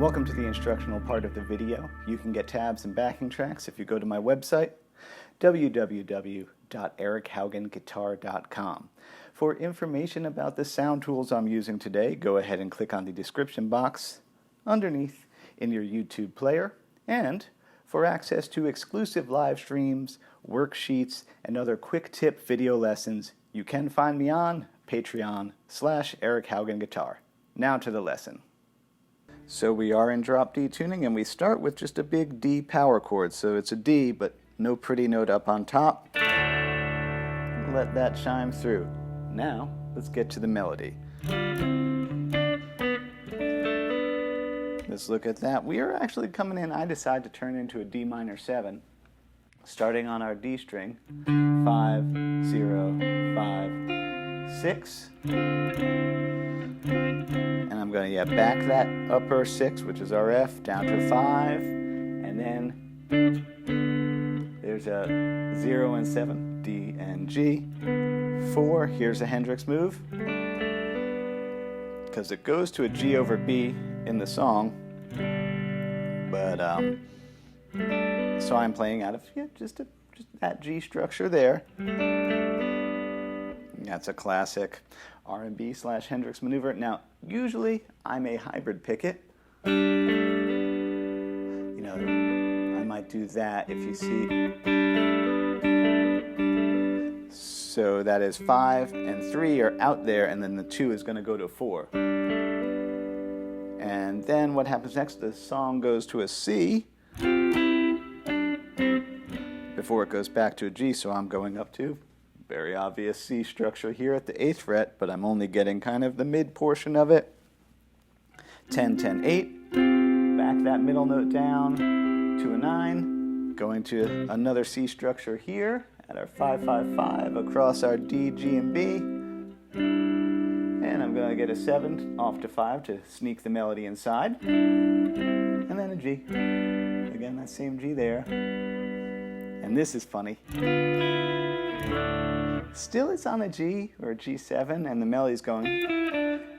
Welcome to the instructional part of the video. You can get tabs and backing tracks if you go to my website, www.erichaugenguitar.com. For information about the sound tools I'm using today, go ahead and click on the description box underneath in your YouTube player. And for access to exclusive live streams, worksheets, and other quick tip video lessons, you can find me on Patreon/EricHaugenGuitar. Now to the lesson. So we are in drop D tuning, and we start with just a big D power chord. So it's a D, but no pretty note up on top. Let that shine through. Now, let's get to the melody. Let's look at that. We are actually coming in, I decide to turn into a D minor 7, starting on our D string, 5, 0, 5, 6. And I'm going to back that upper 6, which is our F, down to 5, and then there's a 0 and 7, D and G. 4, here's a Hendrix move, because it goes to a G over B in the song, but so I'm playing out of just that G structure there. That's a classic R&B/Hendrix maneuver. Now, usually I may hybrid pick it. I might do that if you see. So that is 5 and 3 are out there, and then the 2 is going to go to 4. And then what happens next? The song goes to a C before it goes back to a G, so I'm going up to very obvious C structure here at the 8th fret, but I'm only getting kind of the mid portion of it. 10, 10, 8. Back that middle note down to a 9. Going to another C structure here at our 5, 5, 5 across our D, G, and B. And I'm going to get a 7 off to 5 to sneak the melody inside. And then a G. Again, that same G there. And this is funny. Still it's on a G or a G7 and the melody's going,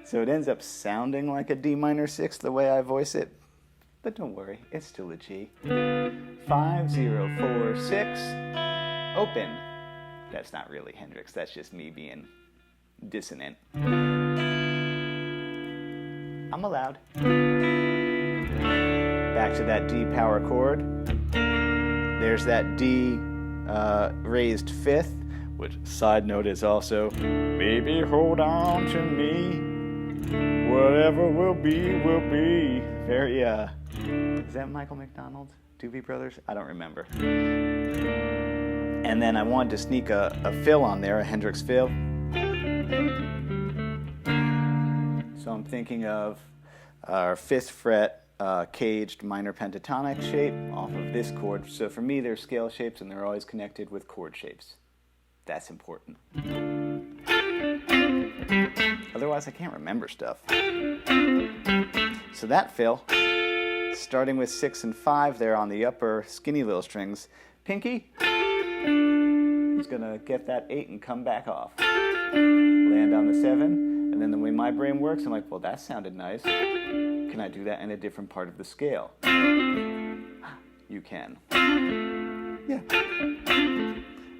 so it ends up sounding like a D minor 6 the way I voice it, but don't worry, it's still a G. 5, 0, 4, 6, open. That's not really Hendrix, that's just me being dissonant. I'm allowed. Back to that D power chord. There's that D raised 5th. Which, side note, is also, baby, hold on to me, whatever will be, will be. Very, is that Michael McDonald? Doobie Brothers? I don't remember. And then I wanted to sneak a fill on there, a Hendrix fill. So I'm thinking of our 5th fret caged minor pentatonic shape off of this chord. So for me, they're scale shapes, and they're always connected with chord shapes. That's important. Otherwise, I can't remember stuff. So that fill, starting with 6 and 5 there on the upper skinny little strings, pinky is going to get that 8 and come back off. Land on the 7, and then the way my brain works, I'm like, well, that sounded nice. Can I do that in a different part of the scale? You can. Yeah.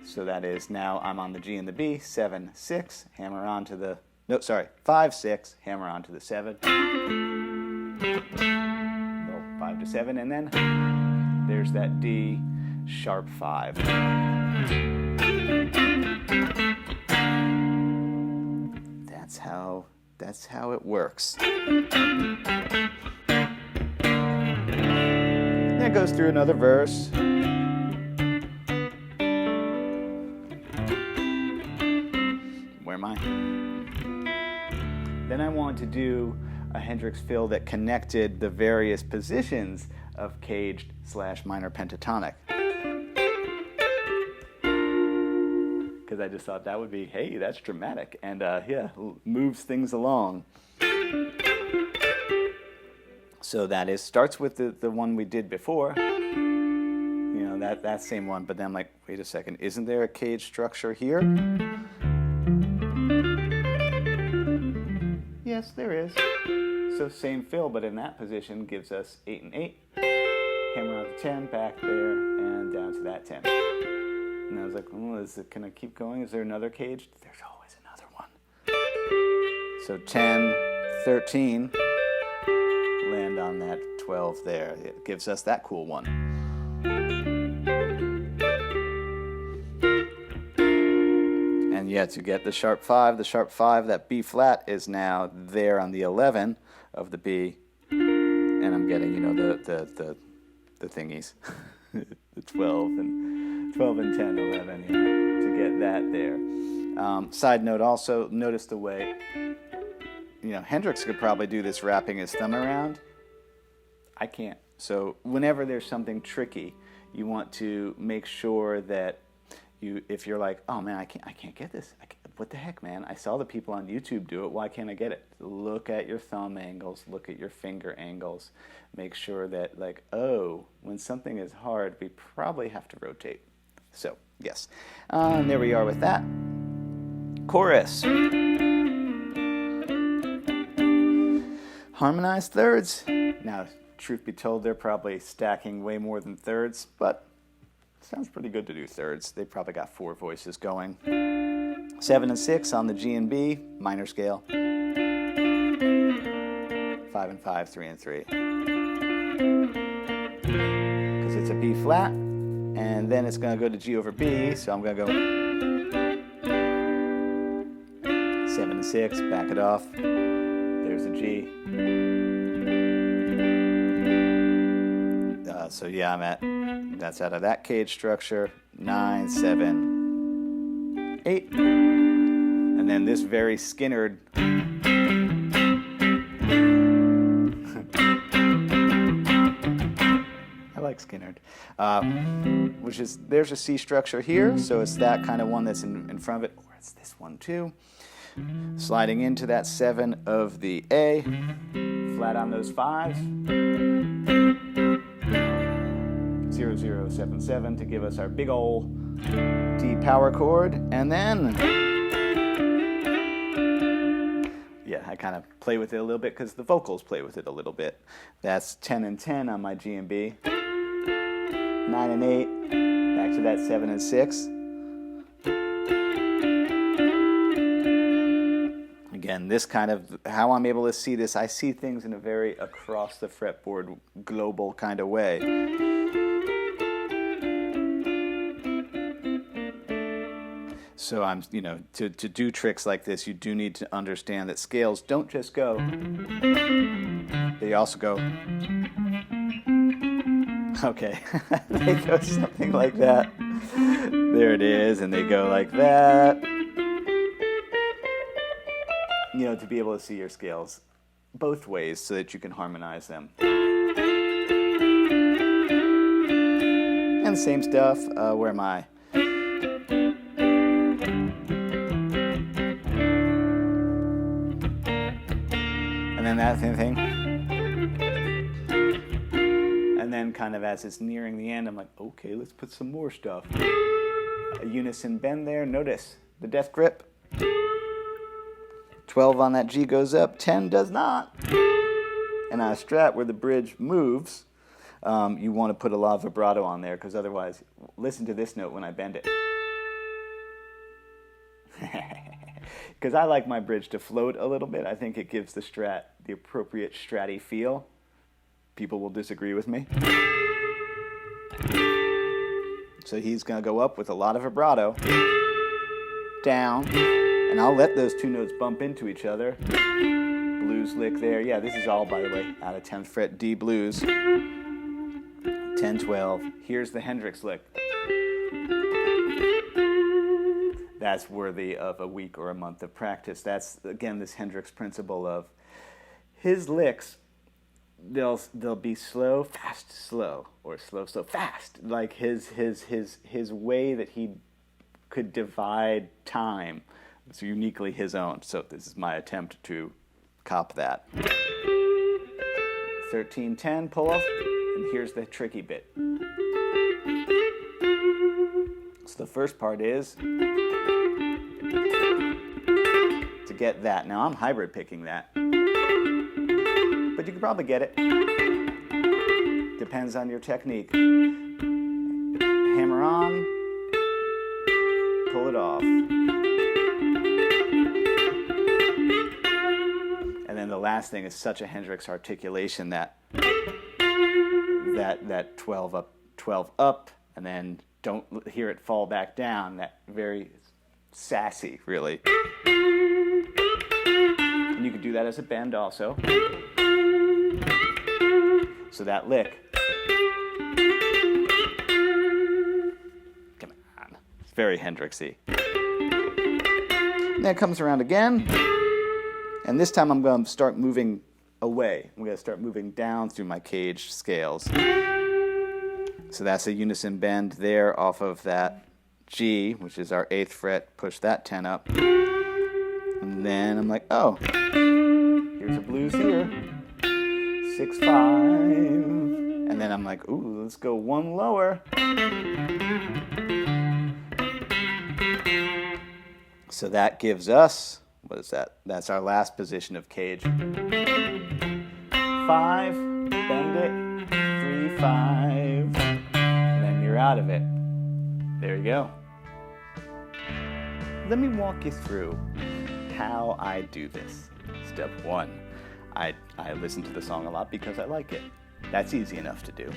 So that is, now I'm on the G and the B, 7, 6, hammer on to the, 5, 6, hammer on to the 7. Well, 5 to 7, and then there's that D sharp 5. That's how it works. Then it goes through another verse. Then I wanted to do a Hendrix fill that connected the various positions of caged/minor pentatonic. Because I just thought that would be, hey, that's dramatic, and moves things along. So that starts with the one we did before, that same one, but then I'm like, wait a second, isn't there a cage structure here? Yes, there is. So same fill, but in that position gives us 8 and 8. Hammer on the 10, back there, and down to that 10. And I was like, oh, can I keep going? Is there another cage? There's always another one. So 10, 13, land on that 12 there. It gives us that cool one. And yeah, to get the sharp 5, that B flat is now there on the 11 of the B, and I'm getting, you know, the thingies, the 12 and 10, 11, yeah, to get that there. Side note also, notice the way, you know, Hendrix could probably do this wrapping his thumb around. I can't. So whenever there's something tricky, you want to make sure that if you're like, oh man, I can't get this. What the heck, man? I saw the people on YouTube do it. Why can't I get it? Look at your thumb angles. Look at your finger angles. Make sure that, like, oh, when something is hard, we probably have to rotate. So, yes. And there we are with that. Chorus. Harmonized thirds. Now, truth be told, they're probably stacking way more than thirds, but sounds pretty good to do thirds. They probably got 4 voices going. 7 and 6 on the G and B, minor scale. 5 and 5, 3 and 3. Because it's a B flat, and then it's going to go to G over B, so I'm going to go 7 and 6, back it off. There's a G. So yeah, that's out of that cage structure. 9, 7, 8. And then this very Skinnered. I like Skinnered. Which is, there's a C structure here, so it's that kind of one that's in front of it. Or it's this one too. Sliding into that 7 of the A. Flat on those 5s. 0, 0, 7, 7 to give us our big ol' D power chord, and then, yeah, I kind of play with it a little bit because the vocals play with it a little bit. That's 10 and 10 on my G and B, 9 and 8, back to that 7 and 6. Again, this kind of, how I'm able to see this, I see things in a very across the fretboard, global kind of way. So I'm, you know, to do tricks like this, you do need to understand that scales don't just go, they also go, okay, they go something like that. There it is, and they go like that. You know, to be able to see your scales both ways so that you can harmonize them. And same stuff, where am I? And then that same thing. And then kind of as it's nearing the end, I'm like, okay, let's put some more stuff. A unison bend there. Notice the death grip. 12 on that G goes up, 10 does not. And on a Strat where the bridge moves, you want to put a lot of vibrato on there, because otherwise, listen to this note when I bend it. Because I like my bridge to float a little bit. I think it gives the Strat the appropriate Stratty feel. People will disagree with me. So he's going to go up with a lot of vibrato, down, and I'll let those two notes bump into each other. Blues lick there. Yeah, this is all, by the way, out of 10th fret D blues. 10, 12. Here's the Hendrix lick. That's worthy of a week or a month of practice. That's, again, this Hendrix principle of his licks, they'll be slow, fast, slow, or slow, slow, fast. Like his way that he could divide time. It's uniquely his own. So this is my attempt to cop that. 13, 10, pull off, and here's the tricky bit. So the first part is to get that. Now I'm hybrid picking that. but you can probably get it. Depends on your technique. Hammer on, pull it off. And then the last thing is such a Hendrix articulation that 12 up, and then don't hear it fall back down. That very sassy, really. And you can do that as a bend also. So that lick. Come on. It's very Hendrixy. And then it comes around again. And this time I'm going to start moving away. I'm going to start moving down through my caged scales. So that's a unison bend there off of that G, which is our 8th fret. Push that 10 up. And then I'm like, oh, here's a blues here. 6, 5. And then I'm like, ooh, let's go one lower. So that gives us, what is that? That's our last position of cage. 5, bend it, 3, 5, and then you're out of it. There you go. Let me walk you through how I do this. Step 1, I listen to the song a lot because I like it. That's easy enough to do.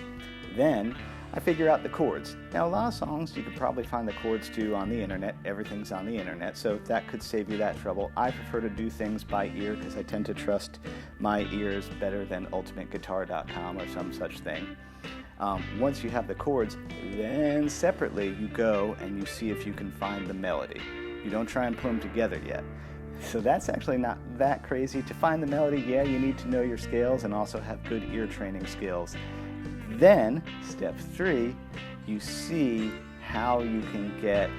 Then I figure out the chords. Now, a lot of songs you could probably find the chords to on the internet. Everything's on the internet, so that could save you that trouble. I prefer to do things by ear because I tend to trust my ears better than ultimateguitar.com or some such thing. Once you have the chords, then separately you go and you see if you can find the melody. You don't try and put them together yet. So that's actually not that crazy. To find the melody, yeah, you need to know your scales and also have good ear training skills. Then, step 3, you see how you can get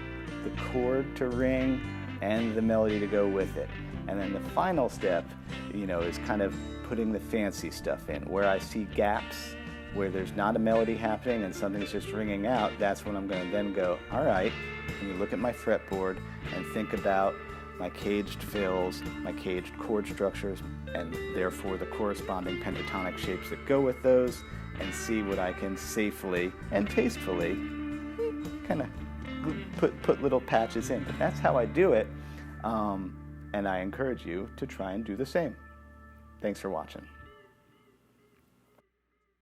the chord to ring and the melody to go with it. And then the final step, is kind of putting the fancy stuff in. Where I see gaps, where there's not a melody happening and something's just ringing out, that's when I'm going to then go, all right, and you look at my fretboard and think about my caged fills, my caged chord structures, and therefore the corresponding pentatonic shapes that go with those, and see what I can safely and tastefully kind of put little patches in. But that's how I do it, and I encourage you to try and do the same. Thanks for watching.